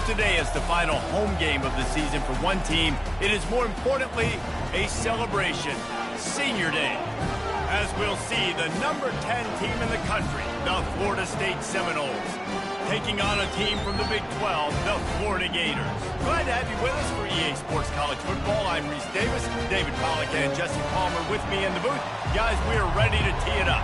today is the final home game of the season for one team, it is more importantly a celebration, Senior Day. As we'll see, the number 10 team in the country, the Florida State Seminoles, taking on a team from the Big 12, the Florida Gators. Glad to have you with us for EA Sports College Football. I'm Reese Davis, David Pollack and Jesse Palmer with me in the booth. Guys, we are ready to tee it up.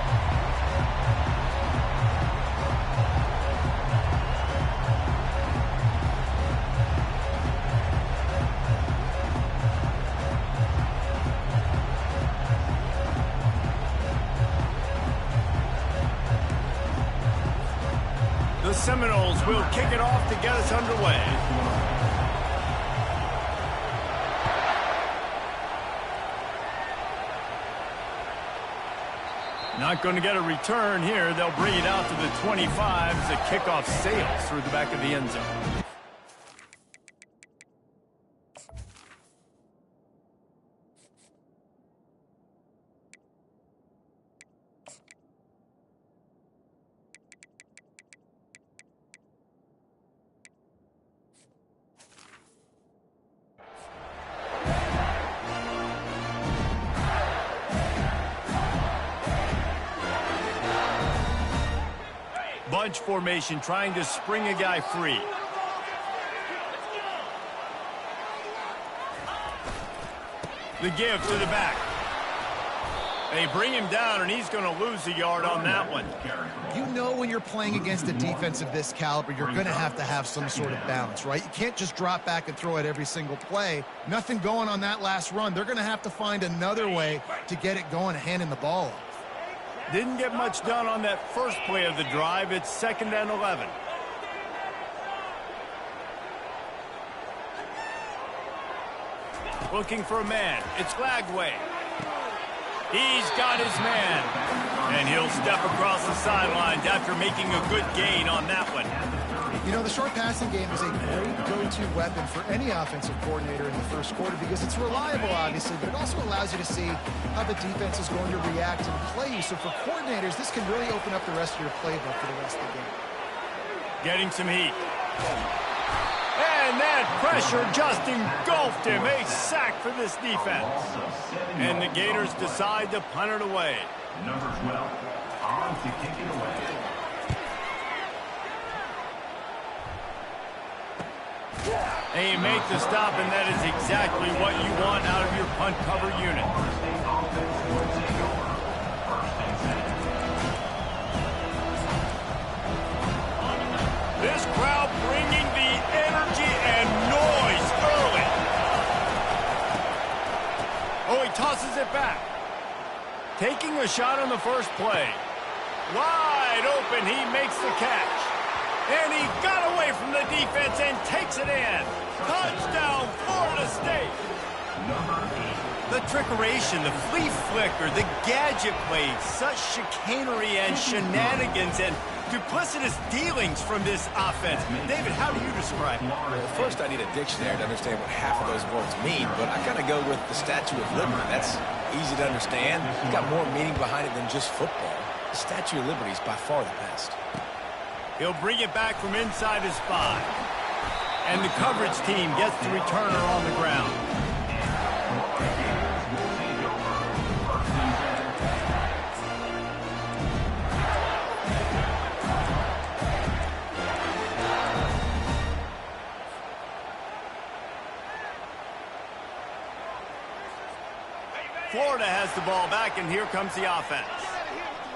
The Seminoles will kick it off to get us underway. Not going to get a return here. They'll bring it out to the 25 as the kickoff sails through the back of the end zone. Bunch formation, trying to spring a guy free. The give to the back. They bring him down, and he's going to lose a yard on that one. You know when you're playing against a defense of this caliber, you're going to have some sort of balance, right? You can't just drop back and throw it every single play. Nothing going on that last run. They're going to have to find another way to get it going, handing the ball off. Didn't get much done on that first play of the drive. It's 2nd and 11. Looking for a man. It's Lagway. He's got his man. And he'll step across the sidelines after making a good gain on that one. You know, the short passing game is a great go-to weapon for any offensive coordinator in the first quarter because it's reliable, obviously, but it also allows you to see how the defense is going to react and play you. So for coordinators, this can really open up the rest of your playbook for the rest of the game. Getting some heat. And that pressure just engulfed him. A sack for this defense. And the Gators decide to punt it away. Number 12, on to kick it away. They make the stop, and that is exactly what you want out of your punt cover unit. This crowd bringing the energy and noise early. Oh, he tosses it back. Taking a shot on the first play. Wide open, he makes the catch. And he got away from the defense and takes it in. Touchdown, Florida State. The trickeration, the flea flicker, the gadget plays, such chicanery and shenanigans and duplicitous dealings from this offense. David, how do you describe it? Well, first I need a dictionary to understand what half of those words mean, but I kind of go with the Statue of Liberty. That's easy to understand. It's got more meaning behind it than just football. The Statue of Liberty is by far the best. He'll bring it back from inside his 5. And the coverage team gets the returner on the ground. Florida has the ball back, and here comes the offense.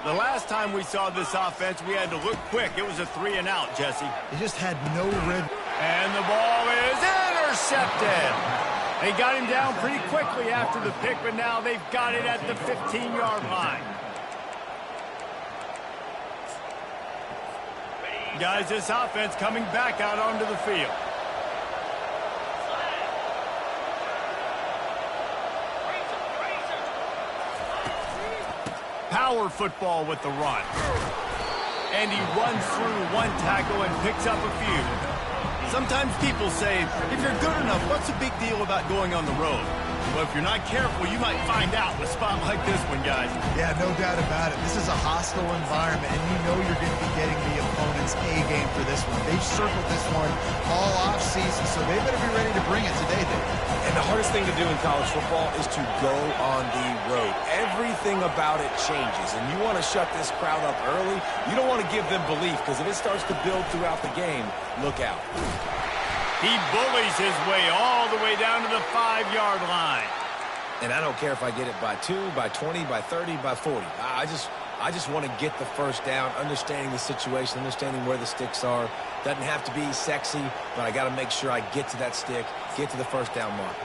The last time we saw this offense, we had to look quick. It was a 3-and-out, Jesse. They just had no rhythm. And the ball is intercepted. They got him down pretty quickly after the pick, but now they've got it at the 15-yard line. Guys, this offense coming back out onto the field. Power football with the run. And he runs through one tackle and picks up a few. Sometimes people say, if you're good enough, what's the big deal about going on the road? Well, if you're not careful, you might find out in a spot like this one, guys. Yeah, no doubt about it. This is a hostile environment, and you know you're going to be getting the opponent's A game for this one. They've circled this one all off season, so they better be ready to bring it today, Dave. And the hardest thing to do in college football is to go on the road. Everything about it changes, and you want to shut this crowd up early. You don't want to give them belief, because if it starts to build throughout the game, look out. He bullies his way all the way down to the 5-yard line. And I don't care if I get it by 2, by 20, by 30, by 40. I just want to get the first down, understanding the situation, understanding where the sticks are. Doesn't have to be sexy, but I got to make sure I get to that stick, get to the first down mark.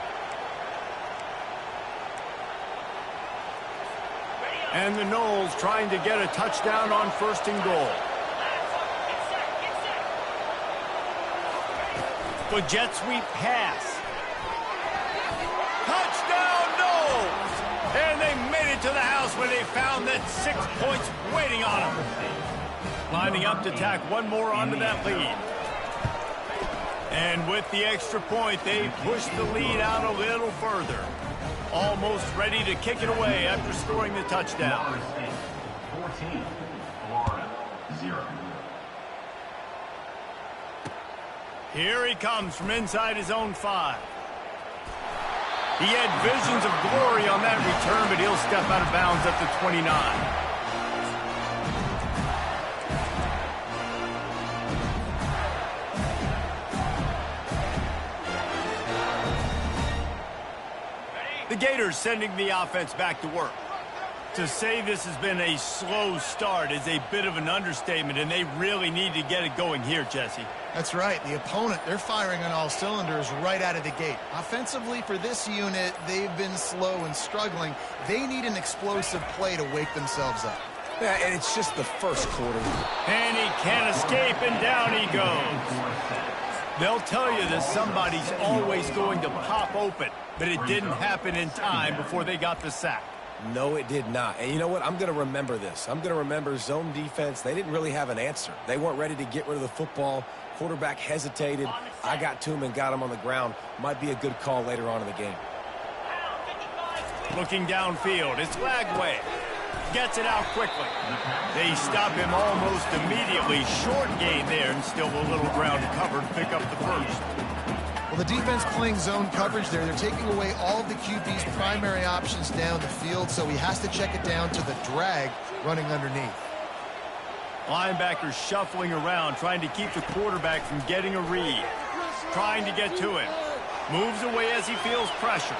And the Noles trying to get a touchdown on 1st and goal. The jet sweep pass. Touchdown Noles! And they made it to the house where they found that 6 points waiting on them. Lining up to tack one more onto that lead. And with the extra point, they push the lead out a little further. Almost ready to kick it away after scoring the touchdown. 14, Florida, 0. Here he comes from inside his own 5. He had visions of glory on that return, but he'll step out of bounds at the 29. The Gators sending the offense back to work. To say this has been a slow start is a bit of an understatement, and they really need to get it going here, Jesse. That's right. The opponent, they're firing on all cylinders right out of the gate. Offensively, for this unit, they've been slow and struggling. They need an explosive play to wake themselves up. Yeah, and it's just the first quarter. And he can't escape, and down he goes. They'll tell you that somebody's always going to pop open, but it didn't happen in time before they got the sack. No, it did not. And you know what? I'm going to remember this. I'm going to remember zone defense. They didn't really have an answer. They weren't ready to get rid of the football. Quarterback hesitated. I got to him and got him on the ground. Might be a good call later on in the game. Looking downfield, it's Lagway. Gets it out quickly. They stop him almost immediately. Short gain there, and still a little ground covered. Pick up the first. Well, the defense playing zone coverage there. They're taking away all of the QB's primary options down the field, so he has to check it down to the drag running underneath. Linebackers shuffling around, trying to keep the quarterback from getting a read. Trying to get to him. Moves away as he feels pressure.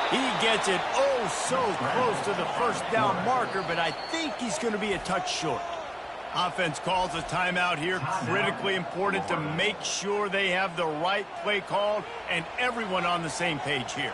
He gets it so close to the first down marker, but I think he's going to be a touch short. Offense calls a timeout here. Critically important to make sure they have the right play called and everyone on the same page here.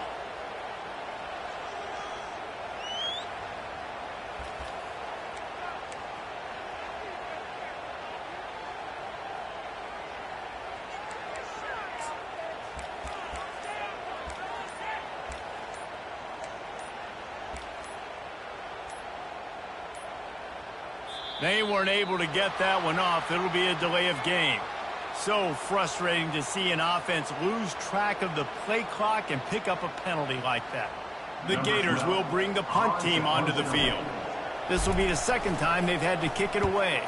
They weren't able to get that one off. It'll be a delay of game. So frustrating to see an offense lose track of the play clock and pick up a penalty like that. The Gators will bring the punt team onto the field. This will be the second time they've had to kick it away.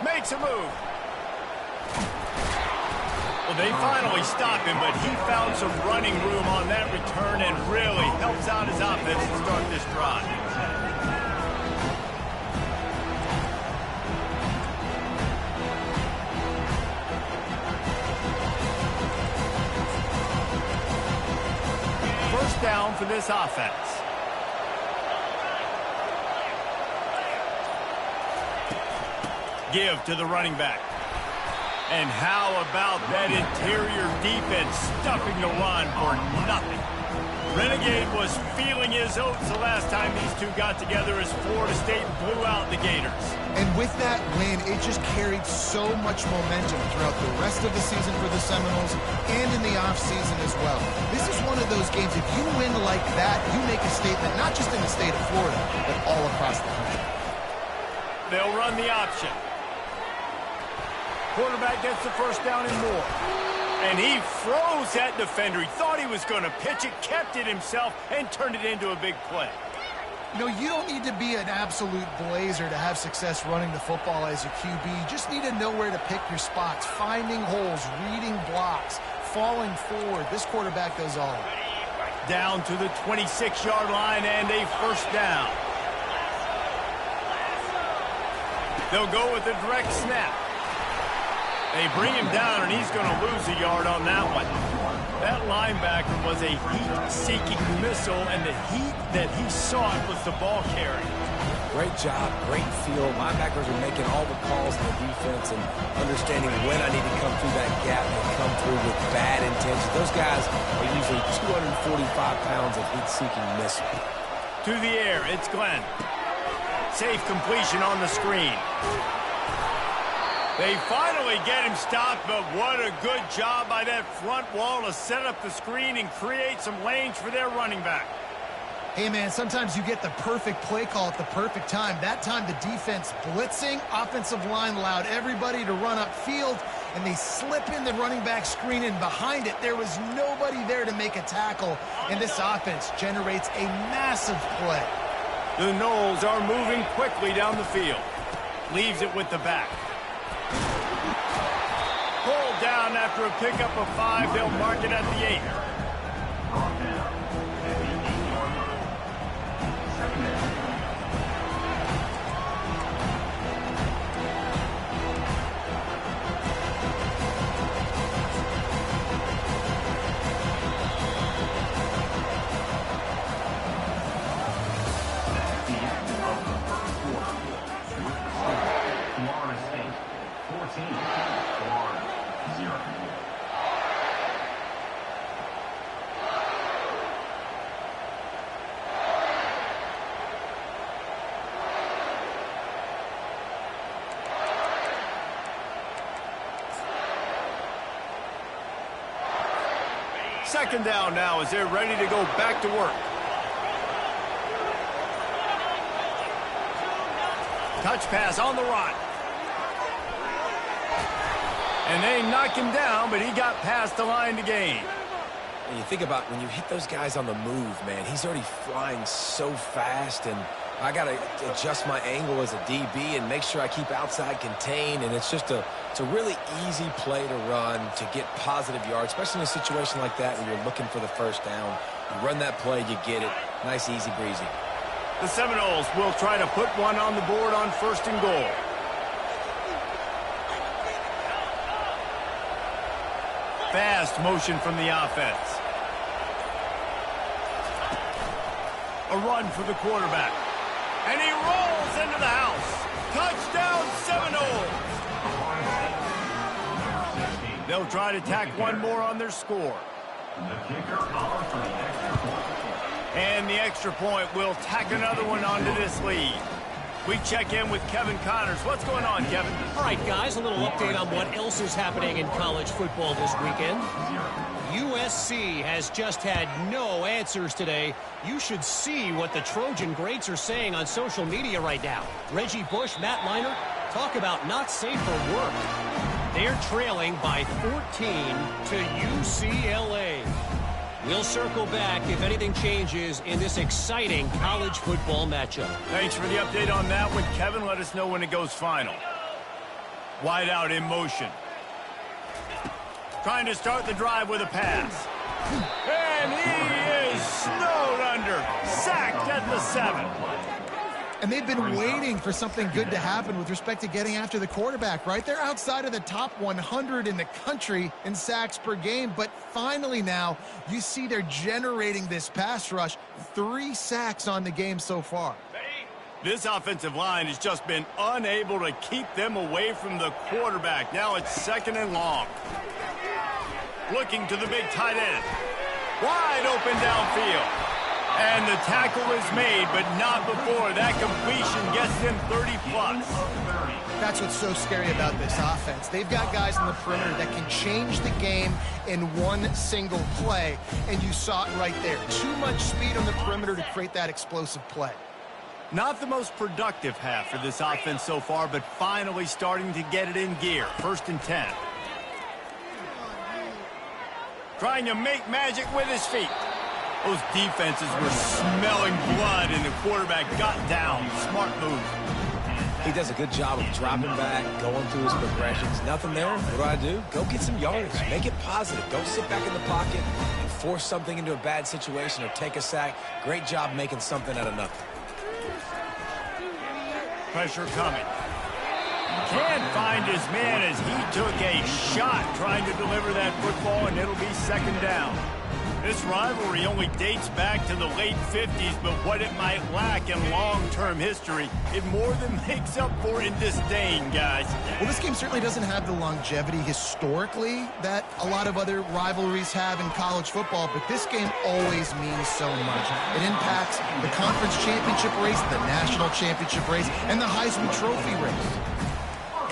Makes a move. Well, they finally stop him, but he found some running room on that return and really helps out his offense to start this drive. First down for this offense. Give to the running back. And how about that interior defense stuffing the run for nothing? Renegade was feeling his oats the last time these two got together as Florida State blew out the Gators. And with that win, it just carried so much momentum throughout the rest of the season for the Seminoles and in the offseason as well. This is one of those games, if you win like that, you make a statement not just in the state of Florida, but all across the country. They'll run the option. Quarterback gets the first down and more. And he froze that defender. He thought he was going to pitch it, kept it himself, and turned it into a big play. You know, you don't need to be an absolute blazer to have success running the football as a QB. You just need to know where to pick your spots, finding holes, reading blocks, falling forward. This quarterback does all. Down to the 26-yard line and a first down. They'll go with a direct snap. They bring him down, and he's going to lose a yard on that one. That linebacker was a heat-seeking missile, and the heat that he sought was the ball carry. Great job, great feel. Linebackers are making all the calls in the defense and understanding when I need to come through that gap and come through with bad intentions. Those guys are usually 245 pounds of heat-seeking missile. To the air, it's Glenn. Safe completion on the screen. They finally get him stopped, but what a good job by that front wall to set up the screen and create some lanes for their running back. Hey, man, sometimes you get the perfect play call at the perfect time. That time the defense blitzing, offensive line allowed everybody to run upfield, and they slip in the running back screen, and behind it there was nobody there to make a tackle, and this offense generates a massive play. The Noles are moving quickly down the field. Leaves it with the back. Pulled down after a pickup of 5. They'll mark it at the 8. Second down now as they're ready to go back to work. Touch pass on the run. And they knock him down, but he got past the line to gain. And you think about when you hit those guys on the move, man, he's already flying so fast, and I got to adjust my angle as a DB and make sure I keep outside contained, and it's a really easy play to run to get positive yards, especially in a situation like that where you're looking for the first down. You run that play, you get it. Nice, easy breezy. The Seminoles will try to put one on the board on 1st and goal. Fast motion from the offense. A run for the quarterback. And he rolls into the house. Touchdown Seminoles. They'll try to tack one more on their score. The kicker calling for the extra point. And the extra point will tack another one onto this lead. We check in with Kevin Connors. What's going on, Kevin? All right, guys, a little update on what else is happening in college football this weekend. USC has just had no answers today. You should see what the Trojan greats are saying on social media right now. Reggie Bush, Matt Leinart, talk about not safe for work. They're trailing by 14 to UCLA. We'll circle back if anything changes in this exciting college football matchup. Thanks for the update on that one, Kevin. Let us know when it goes final. Wide out in motion. Trying to start the drive with a pass. And he is snowed under. Sacked at the 7. And they've been waiting for something good to happen with respect to getting after the quarterback, right? They're outside of the top 100 in the country in sacks per game, but finally now you see they're generating this pass rush. 3 sacks on the game so far. This offensive line has just been unable to keep them away from the quarterback. Now it's 2nd and long. Looking to the big tight end. Wide open downfield. And the tackle is made, but not before that completion gets them 30+. That's what's so scary about this offense. They've got guys in the perimeter that can change the game in one single play, and you saw it right there. Too much speed on the perimeter to create that explosive play. Not the most productive half for this offense so far, but finally starting to get it in gear. 1st and 10. Trying to make magic with his feet. Those defenses were smelling blood, and the quarterback got down. Smart move. He does a good job of dropping back, going through his progressions. Nothing there. What do? Go get some yardage. Make it positive. Don't sit back in the pocket and force something into a bad situation or take a sack. Great job making something out of nothing. Pressure coming. Can't find his man as he took a shot trying to deliver that football, and it'll be second down. This rivalry only dates back to the late 50s, but what it might lack in long-term history, it more than makes up for in disdain, guys. Well, this game certainly doesn't have the longevity historically that a lot of other rivalries have in college football, but this game always means so much. It impacts the conference championship race, the national championship race, and the Heisman Trophy race.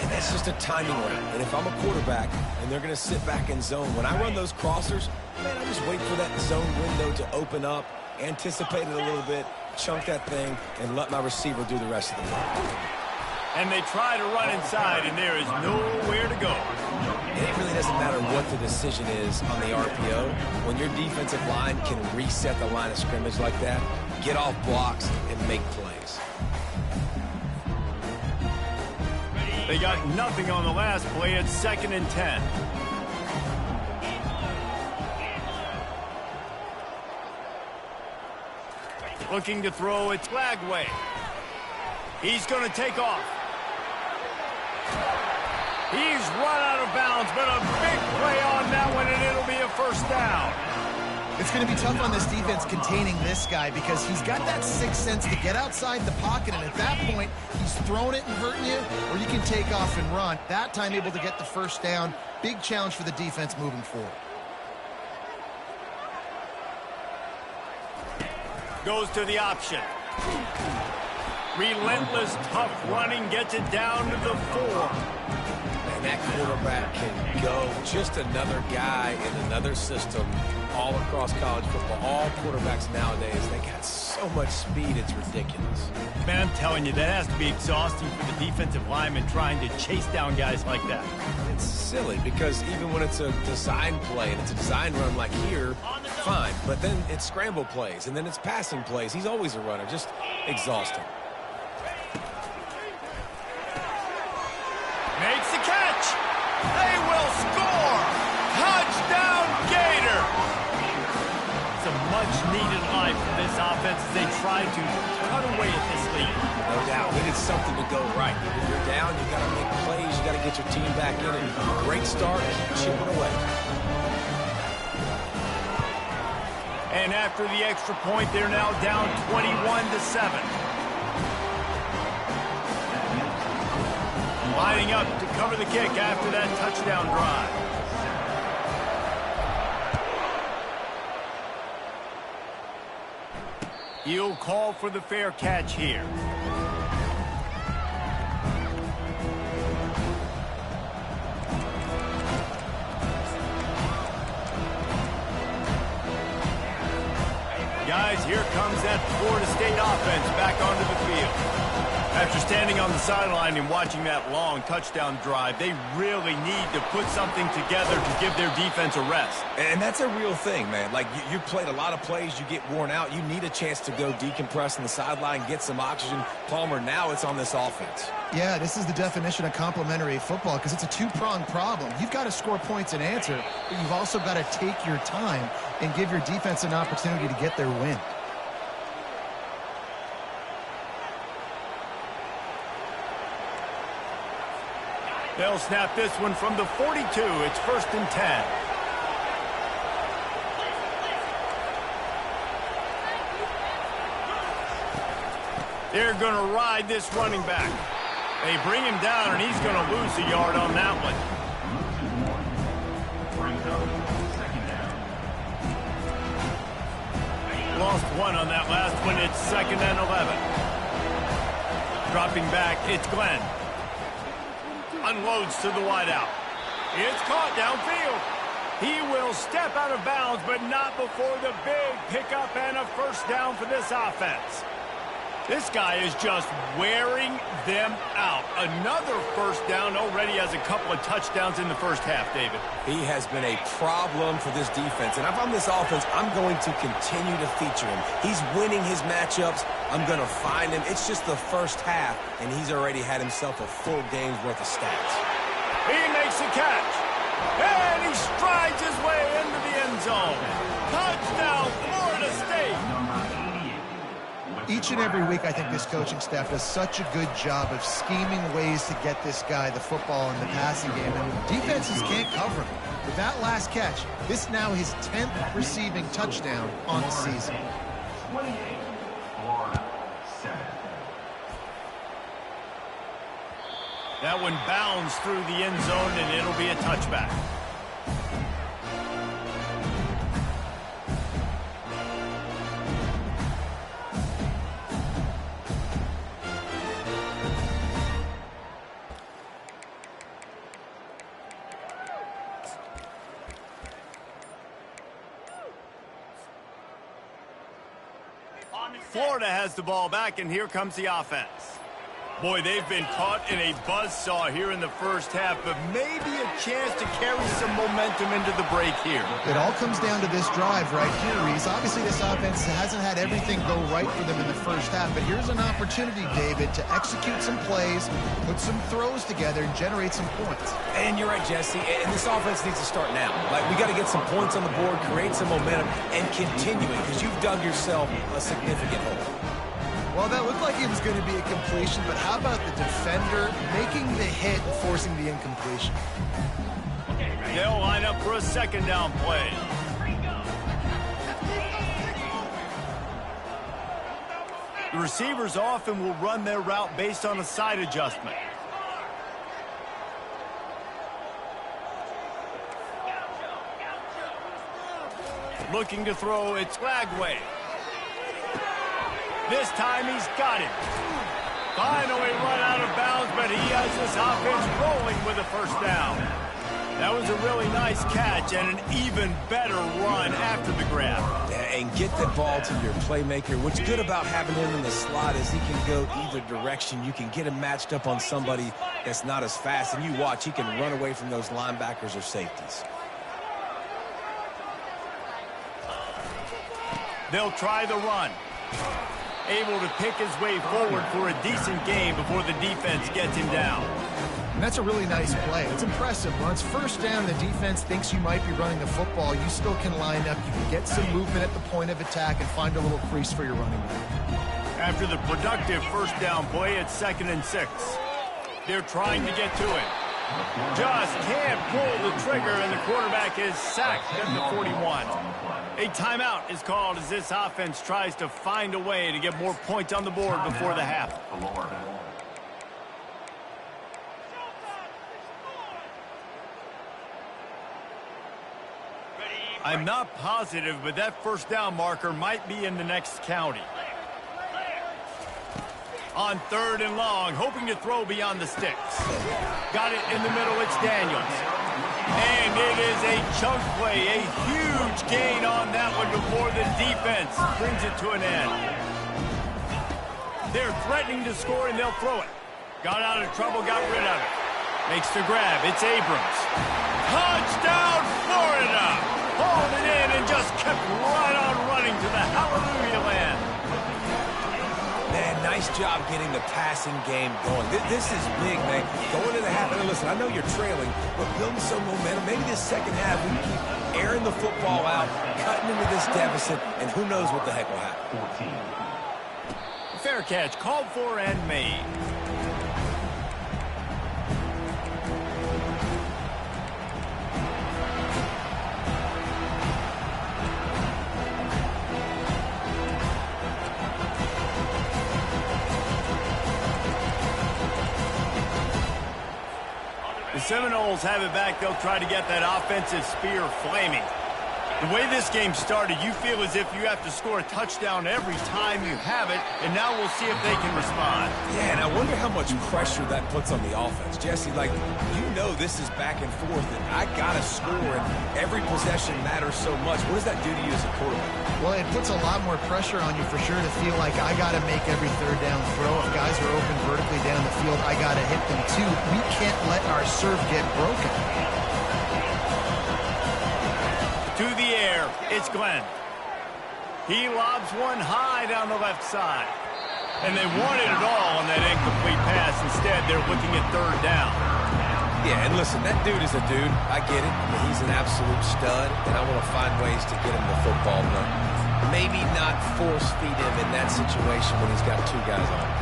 And that's just a timing round. And if I'm a quarterback and they're going to sit back in zone, when I run those crossers, man, I just wait for that zone window to open up, anticipate it a little bit, chunk that thing, and let my receiver do the rest of the work. And they try to run inside, and there is nowhere to go. And it really doesn't matter what the decision is on the RPO. When your defensive line can reset the line of scrimmage like that, get off blocks and make plays. They got nothing on the last play. It's 2nd and 10. Looking to throw, it's Lagway. He's going to take off. He's run out of bounds, but a big play on that one, and it'll be a first down. It's going to be tough on this defense containing this guy because he's got that sixth sense to get outside the pocket, and at that point, he's throwing it and hurting you, or you can take off and run. That time able to get the first down. Big challenge for the defense moving forward. Goes to the option. Relentless, tough running, gets it down to the 4. And that quarterback can go. Just another guy in another system all across college football. All quarterbacks nowadays, they got so much speed, it's ridiculous. Man, I'm telling you, that has to be exhausting for the defensive lineman trying to chase down guys like that. It's silly because even when it's a design play and it's a design run like here, fine. But then it's scramble plays and then it's passing plays. He's always a runner. Just exhausting. Makes the catch. They will score. Touchdown, Gator. It's a much-needed life for this offense as they try to cut away at this lead. No doubt. Needed something to go right. If you're down, you got to make plays. You got to get your team back in it. Great start. Keep chipping away. And after the extra point, they're now down 21-7. Lining up to cover the kick after that touchdown drive. He'll call for the fair catch here. Guys, here comes that Florida State offense back onto the field. After standing on the sideline and watching that long touchdown drive, they really need to put something together to give their defense a rest. And that's a real thing, man. Like, you played a lot of plays, you get worn out. You need a chance to go decompress on the sideline, get some oxygen. Palmer, now it's on this offense. Yeah, this is the definition of complementary football because it's a two-pronged problem. You've got to score points and answer, but you've also got to take your time and give your defense an opportunity to get their win. They'll snap this one from the 42. It's 1st and 10. They're going to ride this running back. They bring him down, and he's going to lose a yard on that one. Lost one on that last one. It's 2nd and 11. Dropping back, it's Glenn. Unloads to the wideout. It's caught downfield. He will step out of bounds, but not before the big pickup and a first down for this offense. This guy is just wearing them out. Another first down, already has a couple of touchdowns in the first half, David. He has been a problem for this defense. And if I'm this offense, I'm going to continue to feature him. He's winning his matchups. I'm going to find him. It's just the first half, and he's already had himself a full game's worth of stats. He makes a catch. And he strides his way into the end zone. Touchdown, Florida State. Each and every week, I think this coaching staff does such a good job of scheming ways to get this guy the football in the passing game, and defenses can't cover him. With that last catch, this now his 10th receiving touchdown on the season. 28, Florida 7. That one bounds through the end zone, and it'll be a touchback. Florida has the ball back, and here comes the offense. Boy, they've been caught in a buzzsaw here in the first half, but maybe a chance to carry some momentum into the break here. It all comes down to this drive right here, Reese. Obviously, this offense hasn't had everything go right for them in the first half, but here's an opportunity, David, to execute some plays, put some throws together, and generate some points. And you're right, Jesse, and this offense needs to start now. Like, we got to get some points on the board, create some momentum, and continue it, because you've dug yourself a significant hole. Well, that looked like it was going to be a completion, but how about the defender making the hit and forcing the incompletion? They'll line up for a second down play. The receivers often will run their route based on a side adjustment. Looking to throw, it's Lagway. This time he's got it. Finally run out of bounds, but he has this offense rolling with a first down. That was a really nice catch and an even better run after the grab. And get the ball to your playmaker. What's good about having him in the slot is he can go either direction. You can get him matched up on somebody that's not as fast, and you watch, he can run away from those linebackers or safeties. They'll try the run. Able to pick his way forward for a decent gain before the defense gets him down. And that's a really nice play. It's impressive. When it's first down, the defense thinks you might be running the football. You still can line up. You can get some movement at the point of attack and find a little crease for your running back. After the productive first down play, it's 2nd and 6. They're trying to get to it. Just can't pull the trigger, and the quarterback is sacked at the 41. A timeout is called as this offense tries to find a way to get more points on the board before the half. I'm not positive, but that first down marker might be in the next county. On 3rd and long, hoping to throw beyond the sticks. Got it in the middle, it's Daniels. And it is a chunk play, a huge gain on that one before the defense brings it to an end. They're threatening to score, and they'll throw it. Got out of trouble, got rid of it. Makes the grab, it's Abrams. Touchdown, Florida! Hauled it in and just kept right on running to the hallelujah land. Man, nice job getting the passing game going. This is big, man. Going to the half, and listen, I know you're trailing, but building some momentum. Maybe this second half we can keep airing the football out, cutting into this deficit, and who knows what the heck will happen. Fair catch, called for and made. The Seminoles have it back. They'll try to get that offensive spear flaming. The way this game started, you feel as if you have to score a touchdown every time you have it, and now we'll see if they can respond. Yeah, and I wonder how much pressure that puts on the offense. Jesse, like, you know this is back and forth, and I got to score, and every possession matters so much. What does that do to you as a quarterback? Well, it puts a lot more pressure on you for sure to feel like I got to make every third down throw. If guys are open vertically down the field, I got to hit them too. We can't let our serve get broken. To the air, it's Glenn. He lobs one high down the left side. And they wanted it all on that incomplete pass. Instead, they're looking at third down. Yeah, and listen, that dude is a dude. I get it. I mean, he's an absolute stud, and I want to find ways to get him the football, but maybe not force feed him in that situation when he's got two guys on him.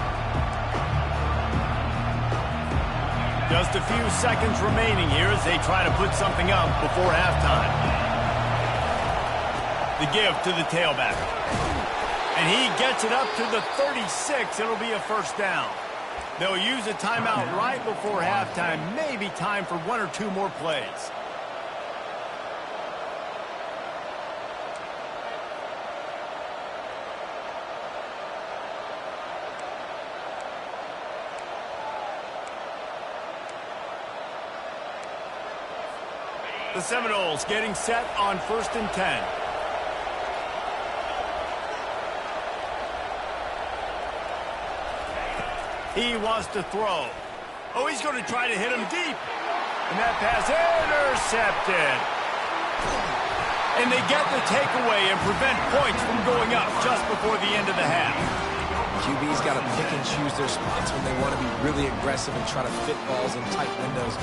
Just a few seconds remaining here as they try to put something up before halftime. The give to the tailback. And he gets it up to the 36. It'll be a first down. They'll use a timeout right before halftime. Maybe time for one or two more plays. The Seminoles getting set on 1st and 10. He wants to throw. Oh, he's going to try to hit him deep. And that pass intercepted. And they get the takeaway and prevent points from going up just before the end of the half. QB's got to pick and choose their spots when they want to be really aggressive and try to fit balls in tight windows.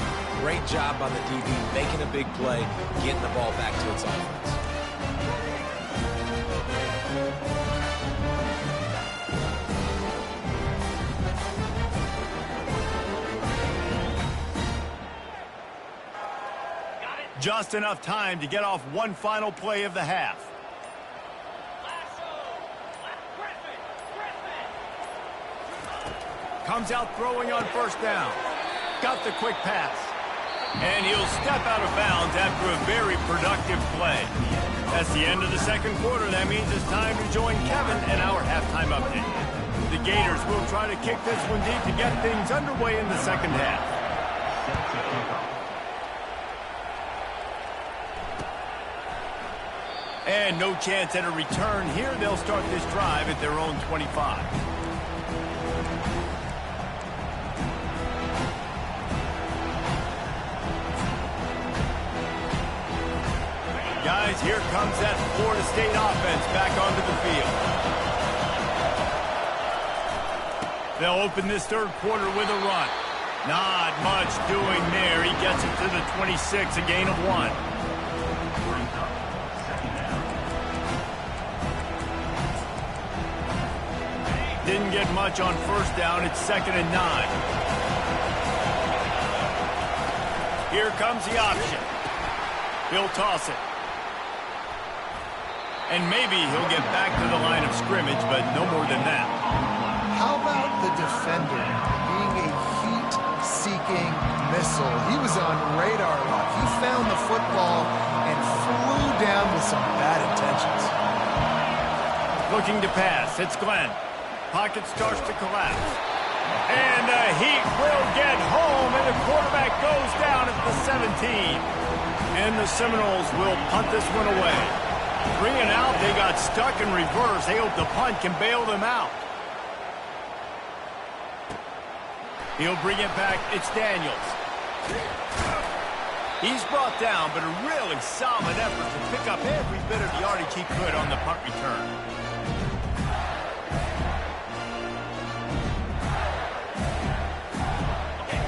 Great job by the DB making a big play, getting the ball back to its offense. Just enough time to get off one final play of the half. Comes out throwing on first down. Got the quick pass. And he'll step out of bounds after a very productive play. That's the end of the second quarter. That means it's time to join Kevin and our halftime update. The Gators will try to kick this one deep to get things underway in the second half. And no chance at a return here. They'll start this drive at their own 25. Guys, here comes that Florida State offense back onto the field. They'll open this third quarter with a run. Not much doing there. He gets it to the 26, a gain of 1. Didn't get much on first down. It's 2nd and 9. Here comes the option. He'll toss it. And maybe he'll get back to the line of scrimmage, but no more than that. How about the defender being a heat-seeking missile? He was on radar lock. He found the football and flew down with some bad intentions. Looking to pass. It's Glenn. Pocket starts to collapse. And the heat will get home, and the quarterback goes down at the 17. And the Seminoles will punt this one away. 3 and out, they got stuck in reverse. They hope the punt can bail them out. He'll bring it back. It's Daniels. He's brought down, but a really solid effort to pick up every bit of yardage he could on the punt return.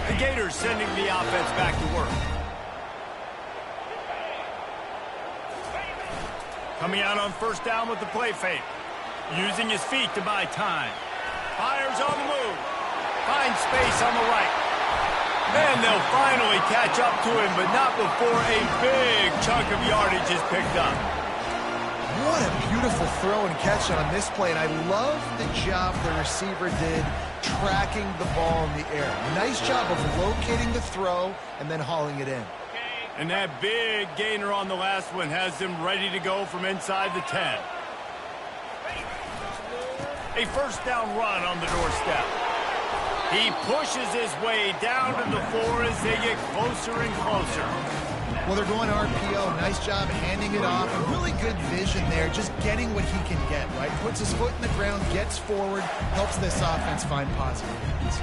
The Gators sending the offense back to work. Coming out on first down with the play fake. Using his feet to buy time. Fires on the move. Finds space on the right. Then they'll finally catch up to him, but not before a big chunk of yardage is picked up. What a beautiful throw and catch on this play, and I love the job the receiver did tracking the ball in the air. Nice job of locating the throw and then hauling it in. And that big gainer on the last one has them ready to go from inside the 10. A first down run on the doorstep. He pushes his way down to the floor as they get closer and closer. Well, they're going RPO. Nice job handing it off. A really good vision there, just getting what he can get, right? Puts his foot in the ground, gets forward, helps this offense find positive points.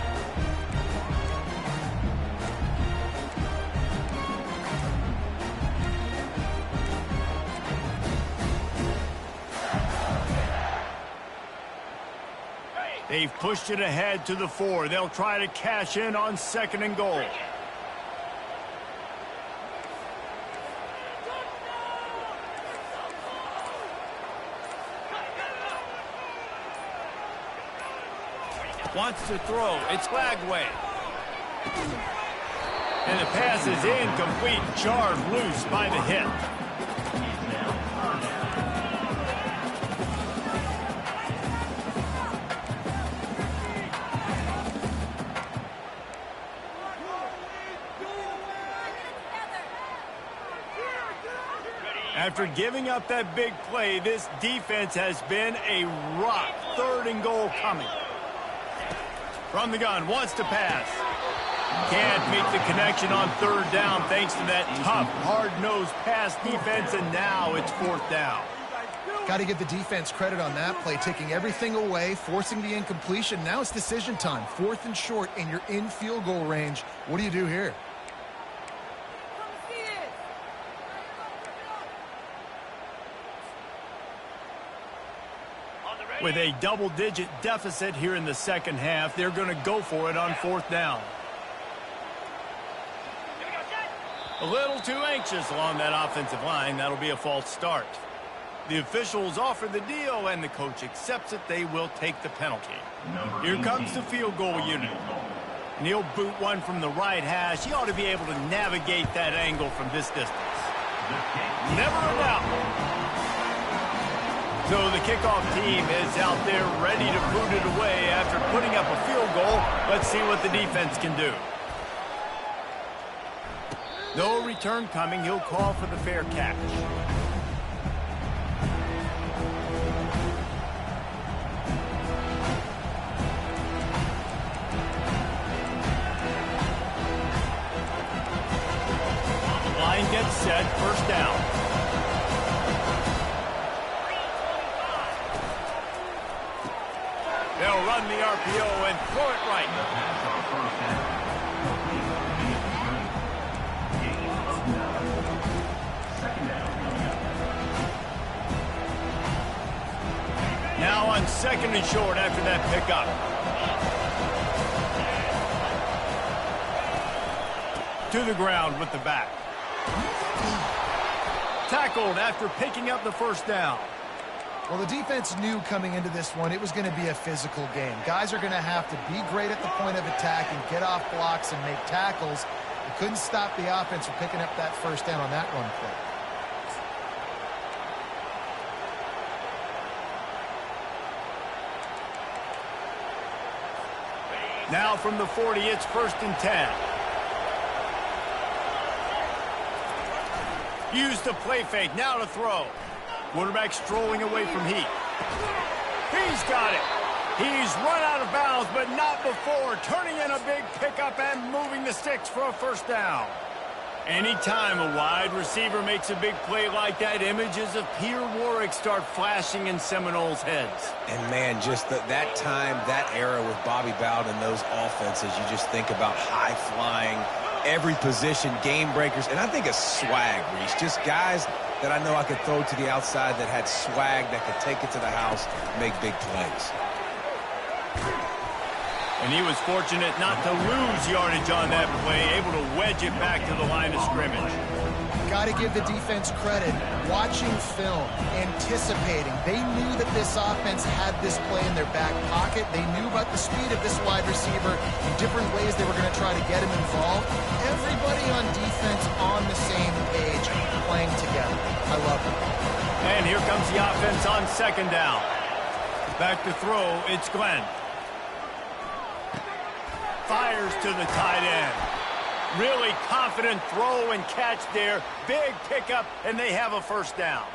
They've pushed it ahead to the 4. They'll try to cash in on 2nd and goal. Wants to throw. It's Lagway. And the pass is incomplete. Jarred loose by the hip. After giving up that big play, this defense has been a rock. 3rd and goal coming. From the gun, wants to pass. Can't make the connection on 3rd down thanks to that tough, hard-nosed pass defense, and now it's 4th down. Got to give the defense credit on that play, taking everything away, forcing the incompletion. Now it's decision time. 4th and short, and you're in field goal range. What do you do here? With a double-digit deficit here in the second half, they're going to go for it on 4th down. A little too anxious along that offensive line. That'll be a false start. The officials offer the deal, and the coach accepts it. They will take the penalty. Here comes the field goal unit. And he'll boot one from the right hash. He ought to be able to navigate that angle from this distance. Never a doubt. So the kickoff team is out there ready to boot it away after putting up a field goal. Let's see what the defense can do. No return coming. He'll call for the fair catch. Line gets set. First down. They'll run the RPO and throw it right. Now on 2nd and short after that pickup. To the ground with the back. Tackled after picking up the first down. Well, the defense knew coming into this one it was going to be a physical game. Guys are going to have to be great at the point of attack and get off blocks and make tackles. They couldn't stop the offense from picking up that first down on that run play. Now from the 40, it's 1st and 10. Use the play fake. Now to throw. Quarterback strolling away from Heat. He's got it. He's run out of bounds, but not before turning in a big pickup and moving the sticks for a first down. Anytime a wide receiver makes a big play like that, images of Peter Warrick start flashing in Seminoles' heads. And, man, just that time, that era with Bobby Bowden and those offenses, you just think about high-flying, every position, game breakers, and I think of swag, Reese. Just guys that I know I could throw to the outside that had swag, that could take it to the house, make big plays. And he was fortunate not to lose yardage on that play, able to wedge it back to the line of scrimmage. Got to give the defense credit. Watching film, anticipating. They knew that this offense had this play in their back pocket. They knew about the speed of this wide receiver in different ways they were going to try to get him involved. Everybody on defense on the same page, playing together. I love it. And here comes the offense on 2nd down. Back to throw, it's Glenn. Fires to the tight end. Really confident throw and catch there. Big pickup, and they have a first down.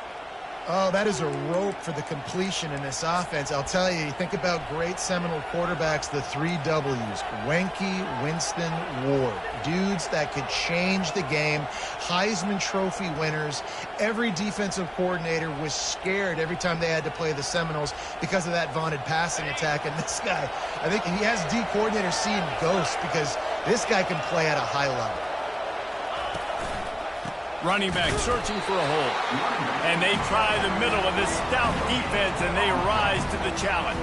Oh, that is a rope for the completion in this offense. I'll tell you, think about great Seminole quarterbacks, the 3 W's. Wenke, Winston, Ward. Dudes that could change the game. Heisman Trophy winners. Every defensive coordinator was scared every time they had to play the Seminoles because of that vaunted passing attack. And this guy, I think he has D coordinators seeing ghosts because this guy can play at a high level. Running back searching for a hole. And they try the middle of this stout defense, and they rise to the challenge.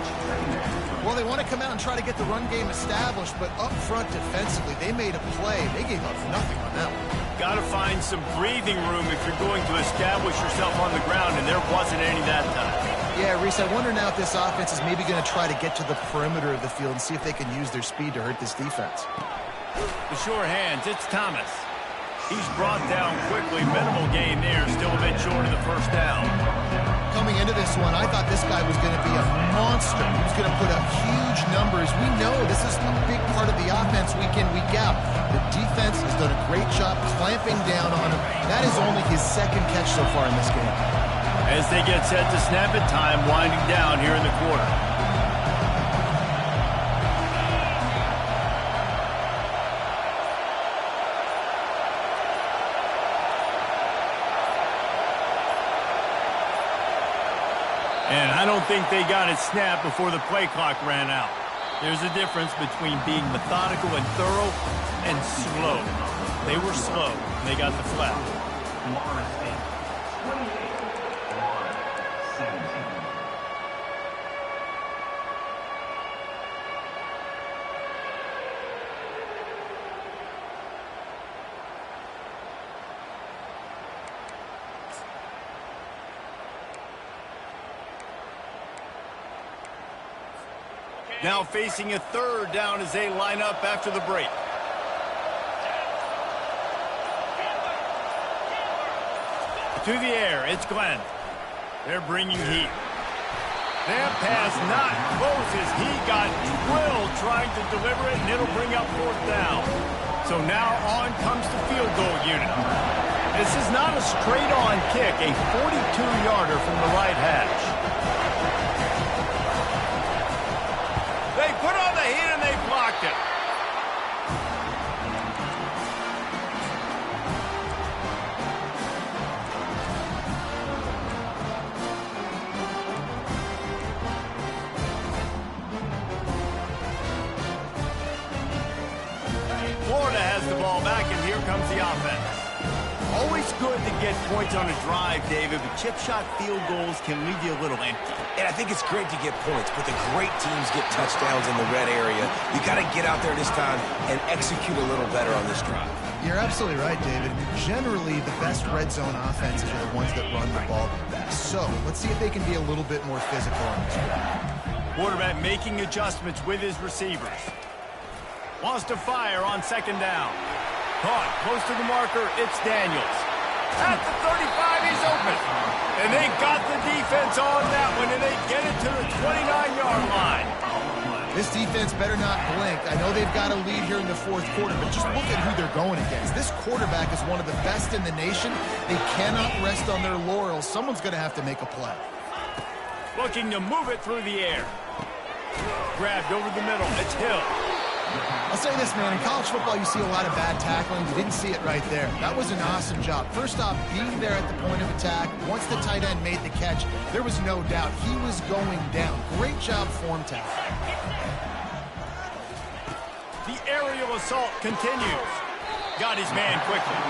Well, they want to come out and try to get the run game established, but up front defensively, they made a play. They gave up nothing on that one. Got to find some breathing room if you're going to establish yourself on the ground, and there wasn't any that time. Yeah, Reese, I wonder now if this offense is maybe going to try to get to the perimeter of the field and see if they can use their speed to hurt this defense. The sure hands, it's Thomas. He's brought down quickly. Minimal gain there, still a bit short of the first down. Coming into this one, I thought this guy was going to be a monster. He was going to put up huge numbers. We know this is a big part of the offense week in, week out. The defense has done a great job clamping down on him. That is only his second catch so far in this game. As they get set to snap it, time winding down here in the quarter. And I don't think they got it snapped before the play clock ran out. There's a difference between being methodical and thorough and slow. They were slow. They got the flag. Florida State, 28, Florida, 17. Now facing a third down as they line up after the break. To the air, it's Glenn. They're bringing heat. That pass not close as he got drilled trying to deliver it, and it'll bring up fourth down. So now on comes the field goal unit. This is not a straight-on kick, a 42-yarder from the right hash. They put on the heat and they blocked it. Florida has the ball back, and here comes the offense. Always good to get points on a drive, David, but chip shot field goals can leave you a little empty. And I think it's great to get points, but the great teams get touchdowns in the red area. You got to get out there this time and execute a little better on this drive. You're absolutely right, David. Generally, the best red zone offenses are the ones that run the ball the best. So let's see if they can be a little bit more physical on this drive. Quarterback making adjustments with his receivers. Wants to fire on second down. Caught close to the marker, it's Daniels. At the 35, he's open. And they got the defense on that one, and they get it to the 29-yard line. This defense better not blink. I know they've got a lead here in the fourth quarter, but just look at who they're going against. This quarterback is one of the best in the nation. They cannot rest on their laurels. Someone's going to have to make a play. Looking to move it through the air. Grabbed over the middle, it's Hill. I'll say this, man. In college football, you see a lot of bad tackling. You didn't see it right there. That was an awesome job. First off, being there at the point of attack. Once the tight end made the catch, there was no doubt he was going down. Great job form tackle. The aerial assault continues. Got his man quickly.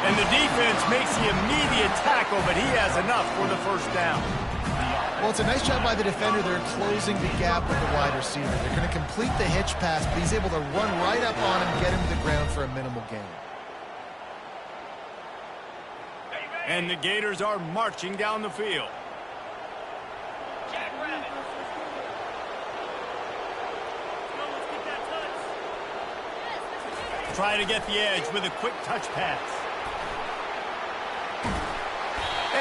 And the defense makes the immediate tackle, but he has enough for the first down. Well, it's a nice job by the defender. They're closing the gap with the wide receiver. They're going to complete the hitch pass, but he's able to run right up on him, get him to the ground for a minimal gain. And the Gators are marching down the field. Try to get the edge with a quick touch pass.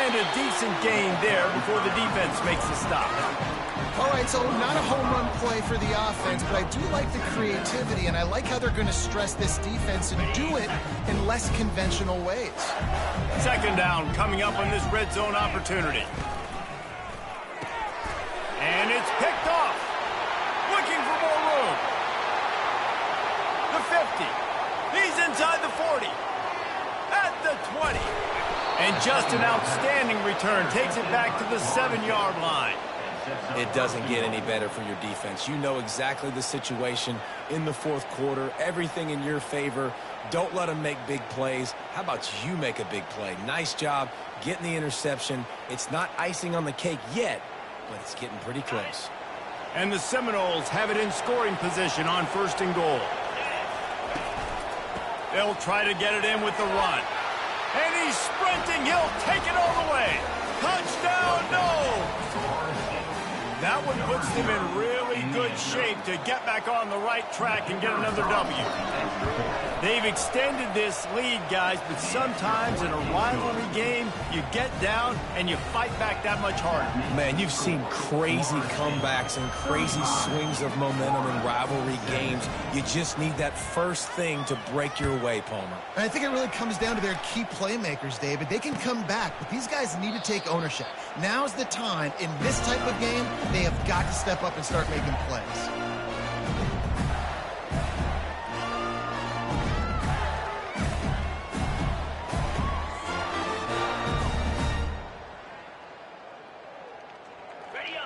And a decent gain there before the defense makes a stop. All right, so not a home run play for the offense, but I do like the creativity, and I like how they're going to stress this defense and do it in less conventional ways. Second down coming up on this red zone opportunity. And it's picked off. Looking for more room. The 50. He's inside the 40. At the 20. And just an outstanding return. Takes it back to the 7-yard line. It doesn't get any better for your defense. You know exactly the situation in the fourth quarter. Everything in your favor. Don't let them make big plays. How about you make a big play? Nice job getting the interception. It's not icing on the cake yet, but it's getting pretty close. And the Seminoles have it in scoring position on 1st and goal. They'll try to get it in with the run. And he's sprinting. He'll take it all the way. Touchdown, no! That one puts them in really good shape to get back on the right track and get another W. They've extended this lead, guys, but sometimes in a rivalry game, you get down and you fight back that much harder. Man, you've seen crazy comebacks and crazy swings of momentum in rivalry games. You just need that first thing to break your way, Palmer. And I think it really comes down to their key playmakers, David. They can come back, but these guys need to take ownership. Now's the time. In this type of game, they have got to step up and start making plays.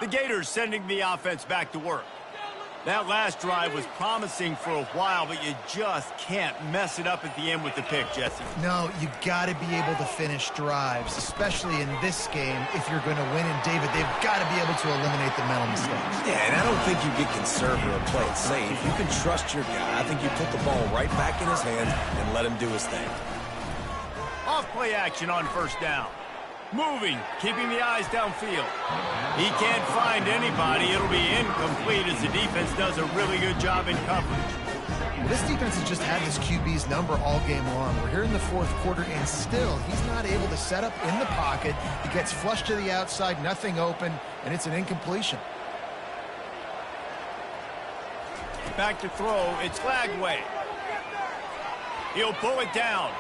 The Gators sending the offense back to work. That last drive was promising for a while, but you just can't mess it up at the end with the pick, Jesse. No, you got to be able to finish drives, especially in this game if you're going to win. And, David, they've got to be able to eliminate the mental mistakes. Yeah, and I don't think you get conservative or play it safe. You can trust your guy. I think you put the ball right back in his hands and let him do his thing. Off play action on 1st down. Moving, keeping the eyes downfield. He can't find anybody. It'll be incomplete as the defense does a really good job in coverage. Well, this defense has just had this QB's number all game long. We're here in the fourth quarter, and still he's not able to set up in the pocket. He gets flushed to the outside, nothing open, and it's an incompletion. Back to throw. It's Lagway. He'll pull it down.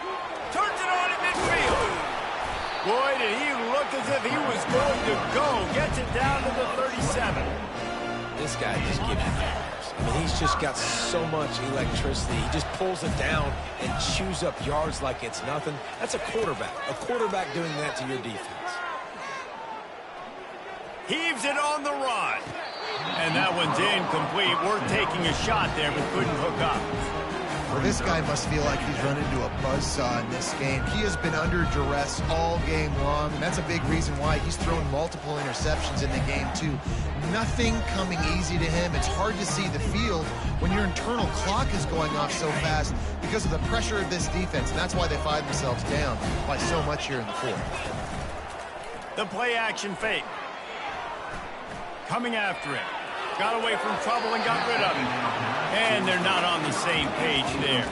Turns it on at midfield. Boy, did he look as if he was going to go. Gets it down to the 37. This guy just gives you fires. I mean, he's just got so much electricity. He just pulls it down and chews up yards like it's nothing. That's a quarterback. A quarterback doing that to your defense. Heaves it on the run. And that one's incomplete. We're taking a shot there, but couldn't hook up. Well, this guy must feel like he's run into a buzzsaw in this game. He has been under duress all game long, and that's a big reason why he's thrown multiple interceptions in the game, too. Nothing coming easy to him. It's hard to see the field when your internal clock is going off so fast because of the pressure of this defense, and that's why they find themselves down by so much here in the fourth. The play action fake. Coming after him. Got away from trouble and got rid of it. And they're not on the same page there.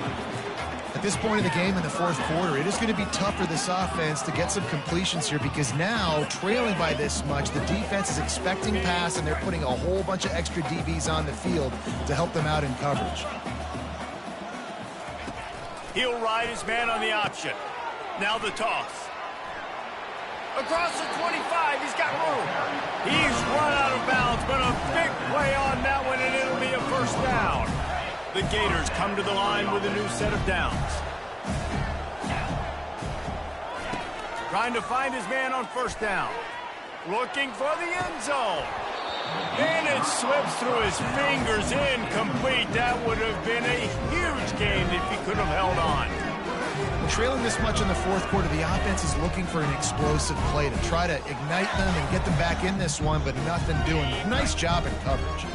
At this point in the game in the fourth quarter, it is going to be tough for this offense to get some completions here because now, trailing by this much, the defense is expecting pass and they're putting a whole bunch of extra DBs on the field to help them out in coverage. He'll ride his man on the option. Now the toss. Across the 25, he's got room. He's run out of bounds, but a big play on that one, and it'll be a 1st down. The Gators come to the line with a new set of downs. Trying to find his man on 1st down. Looking for the end zone. And it slips through his fingers, incomplete. That would have been a huge gain if he could have held on. Trailing this much in the fourth quarter, the offense is looking for an explosive play to try to ignite them and get them back in this one, but nothing doing. Nice job in coverage.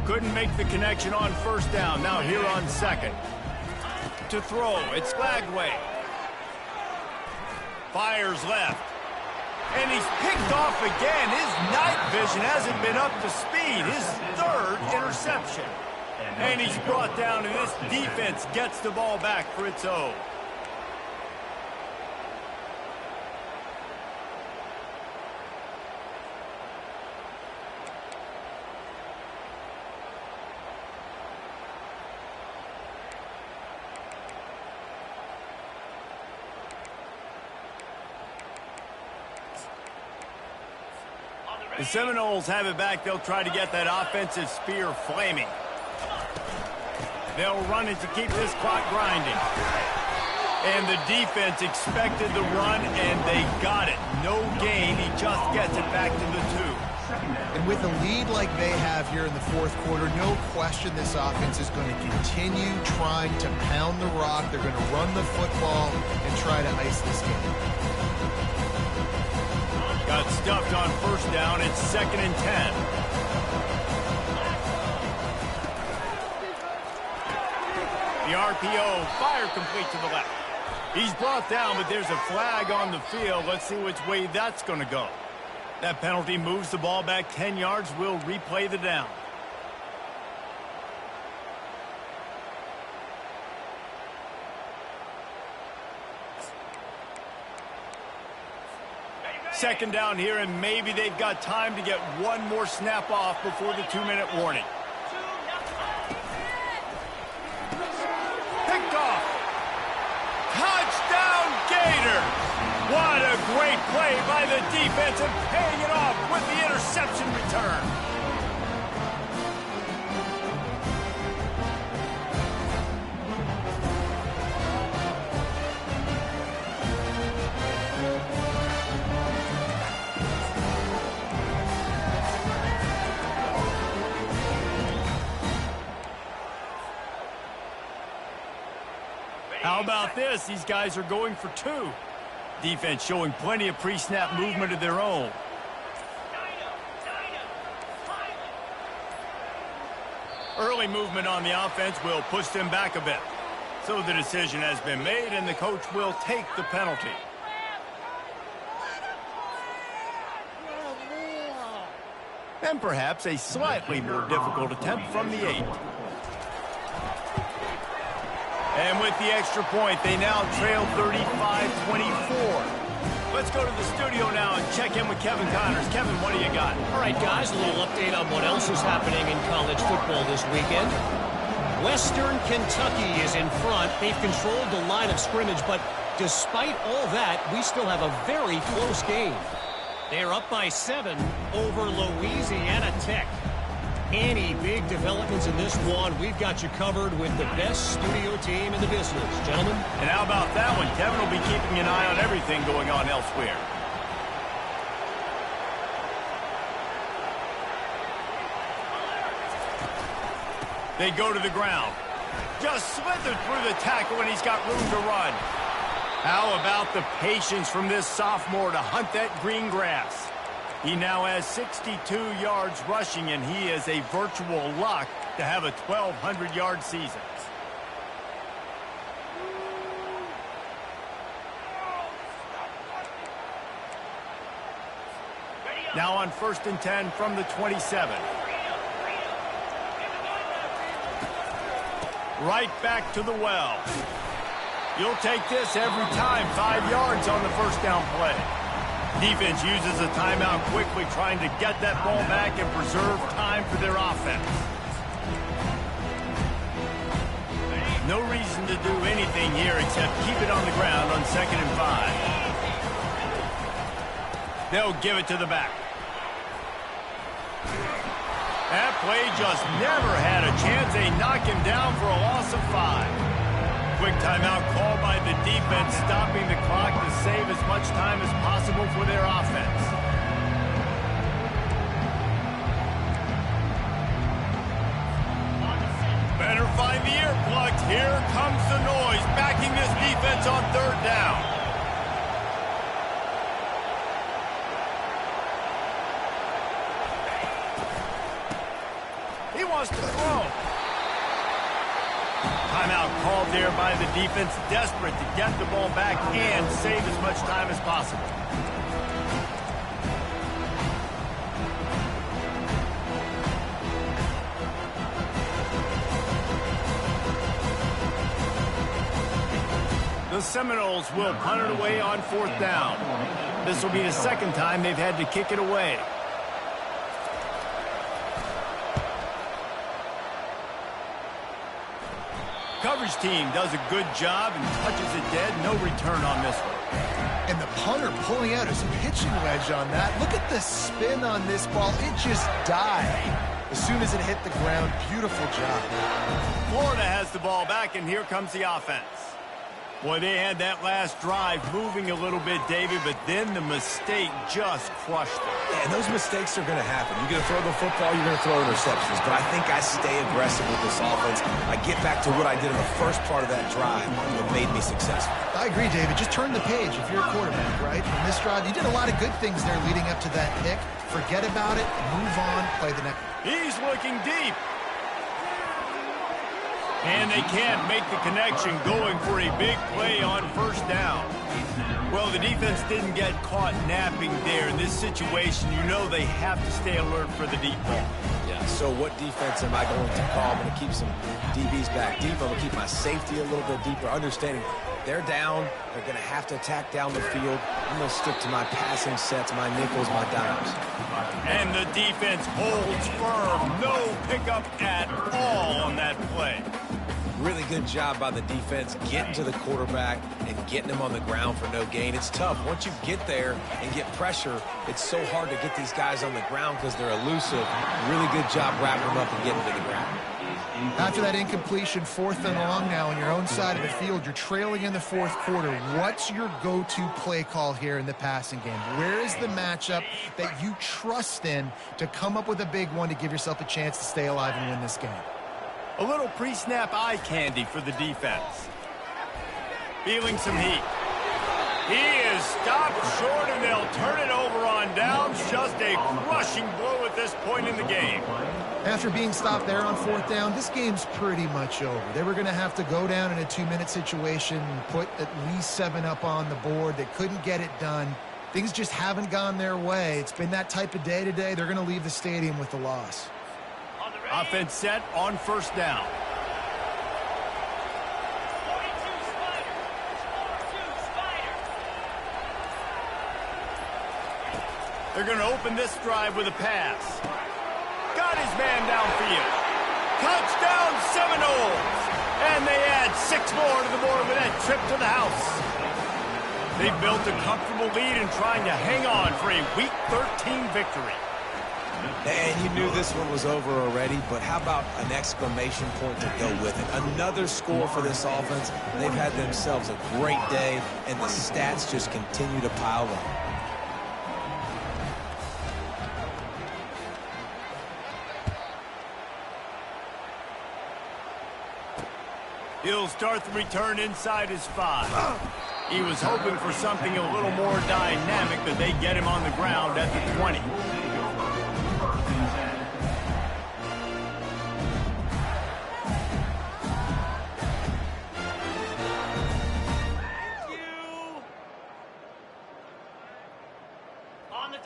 Couldn't make the connection on 1st down. Now here on 2nd. To throw, it's Lagway. Fires left. And he's picked off again. His night vision hasn't been up to speed. His 3rd interception. And he's brought down, and this defense gets the ball back for its own. The Seminoles have it back. They'll try to get that offensive spear flaming. They'll run it to keep this clock grinding. And the defense expected the run, and they got it. No gain. He just gets it back to the 2. And with a lead like they have here in the fourth quarter, no question this offense is going to continue trying to pound the rock. They're going to run the football and try to ice this game. Got stuffed on first down. It's 2nd and 10. The RPO, fire complete to the left. He's brought down, but there's a flag on the field. Let's see which way that's going to go. That penalty moves the ball back 10 yards. We'll replay the down. Second down here, and maybe they've got time to get one more snap off before the 2-minute warning. Picked off. Touchdown Gators! What a great play by the defense and paying it off with the interception return. How about this? These guys are going for 2. Defense showing plenty of pre-snap movement of their own. Early movement on the offense will push them back a bit. So the decision has been made, and the coach will take the penalty. And perhaps a slightly more difficult attempt from the 8. And with the extra point, they now trail 35-24. Let's go to the studio now and check in with Kevin Connors. Kevin, what do you got? All right, guys, a little update on what else is happening in college football this weekend. Western Kentucky is in front. They've controlled the line of scrimmage, but despite all that, we still have a very close game. They're up by 7 over Louisiana Tech. Any big developments in this one, we've got you covered with the best studio team in the business. Gentlemen. And how about that one? Kevin will be keeping an eye on everything going on elsewhere. They go to the ground. Just slithered through the tackle, and he's got room to run. How about the patience from this sophomore to hunt that green grass? He now has 62 yards rushing, and he is a virtual lock to have a 1,200-yard season. Now on 1st and 10 from the 27. Right back to the well. You'll take this every time. 5 yards on the first down play. Defense uses a timeout quickly, trying to get that ball back and preserve time for their offense. No reason to do anything here except keep it on the ground on 2nd and 5. They'll give it to the back. That play just never had a chance. They knock him down for a loss of 5. Quick timeout called by the defense, stopping the clock to save as much time as possible for their offense. Better find the earplugs. Here comes the noise, backing this defense on 3rd down. He wants to throw. Timeout called there by the defense, desperate to get the ball back and save as much time as possible. The Seminoles will punt it away on 4th down. This will be the 2nd time they've had to kick it away. Coverage team does a good job and touches it dead. No return on this one. And the punter pulling out his pitching wedge on that. Look at the spin on this ball. It just died as soon as it hit the ground. Beautiful job. Florida has the ball back, and here comes the offense. Boy, they had that last drive moving a little bit, David, but then the mistake just crushed them. Yeah, and those mistakes are going to happen. You're going to throw the football, you're going to throw interceptions. But I think I stay aggressive with this offense. I get back to what I did in the first part of that drive that made me successful. I agree, David. Just turn the page if you're a quarterback, right? In this drive, you did a lot of good things there leading up to that pick. Forget about it, move on, play the next. He's looking deep. And they can't make the connection going for a big play on first down. Well, the defense didn't get caught napping there. In this situation, you know they have to stay alert for the deep ball. Yeah, so what defense am I going to call? I'm going to keep some DBs back deep. I'm going to keep my safety a little bit deeper, understanding they're down. They're going to have to attack down the field. I'm going to stick to my passing sets, my nickels, my dimes. And the defense holds firm. No pickup at all on that play. Really good job by the defense getting to the quarterback and getting him on the ground for no gain. It's tough. Once you get there and get pressure, it's so hard to get these guys on the ground because they're elusive. Really good job wrapping them up and getting to the ground. After that incompletion, 4th and long now on your own side of the field, you're trailing in the 4th quarter. What's your go-to play call here in the passing game? Where is the matchup that you trust in to come up with a big one to give yourself a chance to stay alive and win this game? A little pre-snap eye candy for the defense. Feeling some heat. He is stopped short, and they'll turn it over on downs. Just a crushing blow at this point in the game. After being stopped there on 4th down, this game's pretty much over. They were going to have to go down in a 2-minute situation, put at least 7 up on the board. They couldn't get it done. Things just haven't gone their way. It's been that type of day today. They're going to leave the stadium with the loss. Offense set on first down. They're going to open this drive with a pass. Got his man downfield. Touchdown Seminoles! And they add 6 more to the board with that trip to the house. They've built a comfortable lead and trying to hang on for a Week 13 victory. And you knew this one was over already, but how about an exclamation point to go with it? Another score for this offense. They've had themselves a great day, and the stats just continue to pile up. He'll start the return inside his 5. He was hoping for something a little more dynamic, but they get him on the ground at the 20.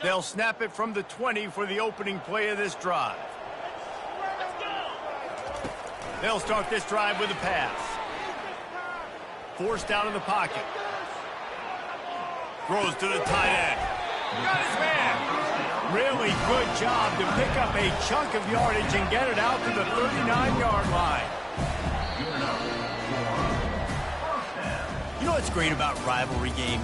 They'll snap it from the 20 for the opening play of this drive. They'll start this drive with a pass. Forced out of the pocket. Throws to the tight end. Got his man. Really good job to pick up a chunk of yardage and get it out to the 39-yard line. You know what's great about rivalry games?